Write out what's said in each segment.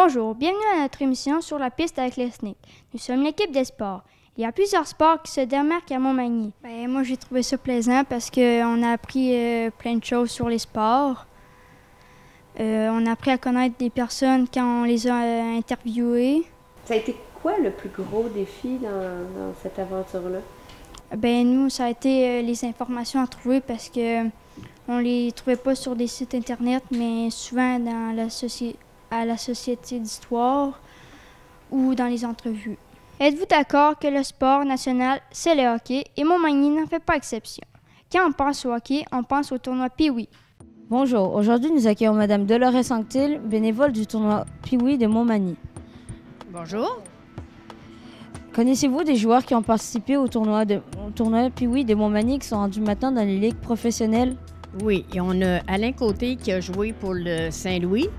Bonjour, bienvenue à notre émission Sur la piste avec les SNIC. Nous sommes l'équipe des sports. Il y a plusieurs sports qui se démarquent à Montmagny. Moi, j'ai trouvé ça plaisant parce qu'on a appris plein de choses sur les sports. On a appris à connaître des personnes quand on les a interviewées. Ça a été quoi le plus gros défi dans cette aventure-là? Nous, ça a été les informations à trouver parce que on les trouvait pas sur des sites Internet, mais souvent dans à la Société d'histoire ou dans les entrevues. Êtes-vous d'accord que le sport national, c'est le hockey et Montmagny n'en fait pas exception? Quand on pense au hockey, on pense au tournoi Pee-Wee. Bonjour, aujourd'hui nous accueillons Madame Dolores Anctil, bénévole du tournoi Pee-Wee de Montmagny. Bonjour. Connaissez-vous des joueurs qui ont participé au tournoi Pee-Wee de Montmagny qui sont rendus maintenant dans les ligues professionnelles? Oui, et on a Alain Côté qui a joué pour le Saint-Louis,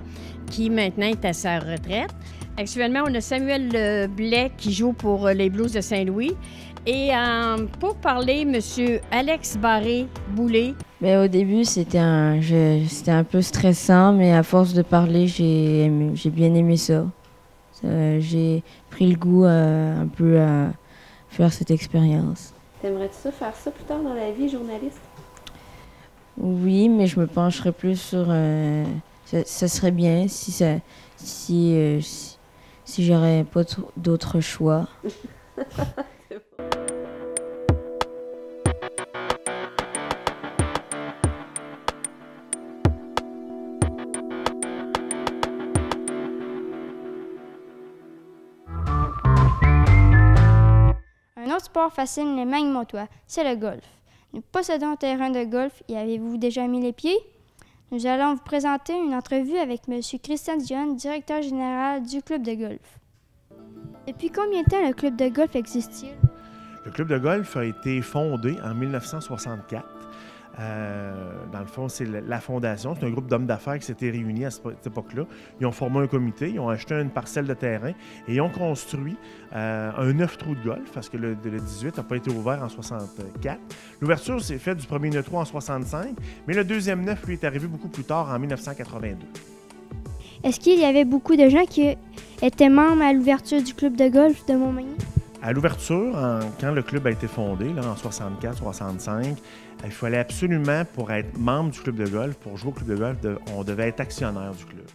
qui maintenant est à sa retraite. Actuellement, on a Samuel Blais qui joue pour les Blues de Saint-Louis. Et pour parler, M. Alex Barré-Boulet. Au début, c'était un peu stressant, mais à force de parler, j'ai bien aimé ça. J'ai pris le goût un peu à faire cette expérience. T'aimerais-tu ça faire ça plus tard dans la vie, journaliste? Oui, mais je me pencherais plus sur... ça serait bien si j'aurais pas d'autres choix. Un autre sport fascine les Magnemontois, c'est le golf. Nous possédons un terrain de golf. Y avez-vous déjà mis les pieds? Nous allons vous présenter une entrevue avec M. Christian Dionne, directeur général du club de golf. Depuis combien de temps le club de golf existe-t-il? Le club de golf a été fondé en 1964. Dans le fond, c'est la fondation. C'est un groupe d'hommes d'affaires qui s'était réunis à cette époque-là. Ils ont formé un comité, ils ont acheté une parcelle de terrain et ils ont construit un 9 trous de golf parce que le 18 n'a pas été ouvert en 64. L'ouverture s'est faite du premier 9 trous en 65, mais le deuxième 9, lui, est arrivé beaucoup plus tard, en 1982. Est-ce qu'il y avait beaucoup de gens qui étaient membres à l'ouverture du club de golf de Montmagny? À l'ouverture, quand le club a été fondé, là, en 64-65, il fallait absolument, pour être membre du club de golf, pour jouer au club de golf, on devait être actionnaire du club.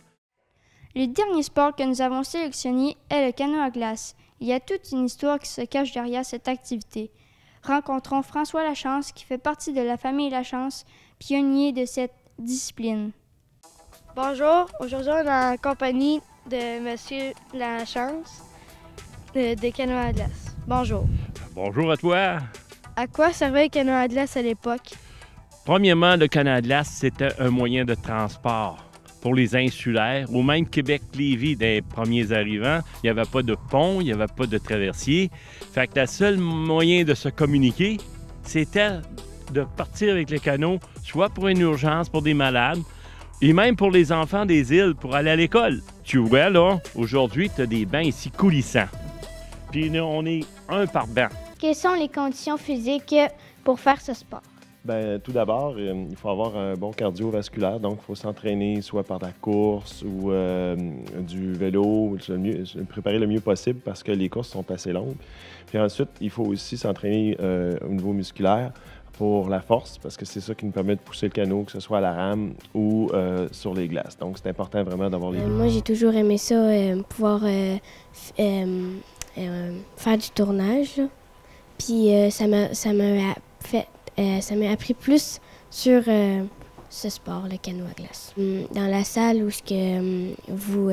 Le dernier sport que nous avons sélectionné est le canot à glace. Il y a toute une histoire qui se cache derrière cette activité. Rencontrons François Lachance, qui fait partie de la famille Lachance, pionnier de cette discipline. Bonjour, aujourd'hui on est en compagnie de M. Lachance de canot à glace. Bonjour. Bonjour à toi. À quoi servait le canot à glace à l'époque? Premièrement, le canot à glace, c'était un moyen de transport pour les insulaires. Au même Québec-Lévis, des premiers arrivants, il n'y avait pas de pont, il n'y avait pas de traversier. Fait que le seul moyen de se communiquer, c'était de partir avec le canot, soit pour une urgence, pour des malades, et même pour les enfants des îles, pour aller à l'école. Tu vois, là, aujourd'hui, tu as des bancs ici coulissants. Puis nous, on est un par banc. Quelles sont les conditions physiques pour faire ce sport? Tout d'abord, il faut avoir un bon cardiovasculaire, donc il faut s'entraîner soit par la course ou du vélo, se préparer le mieux possible parce que les courses sont assez longues. Puis ensuite, il faut aussi s'entraîner au niveau musculaire pour la force, parce que c'est ça qui nous permet de pousser le canot, que ce soit à la rame ou sur les glaces. Donc c'est important vraiment d'avoir les deux. Moi, j'ai toujours aimé ça, pouvoir faire du tournage, là. Puis ça m'a appris plus sur ce sport, le canot à glace. Dans la salle où vous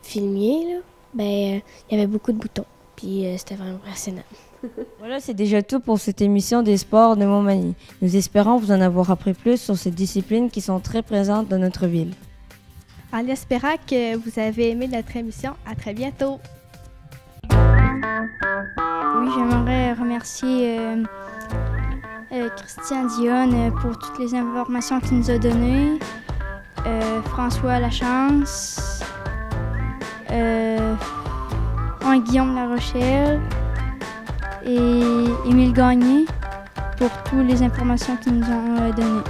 filmiez, là, il y avait beaucoup de boutons. Puis c'était vraiment impressionnant. Voilà, c'est déjà tout pour cette émission des sports de Montmagny. Nous espérons vous en avoir appris plus sur ces disciplines qui sont très présentes dans notre ville. En espérant que vous avez aimé notre émission, à très bientôt! Oui, j'aimerais remercier Christian Dionne pour toutes les informations qu'il nous a données, François Lachance, Guillaume Larochelle et Émile Gagné pour toutes les informations qu'ils nous ont données.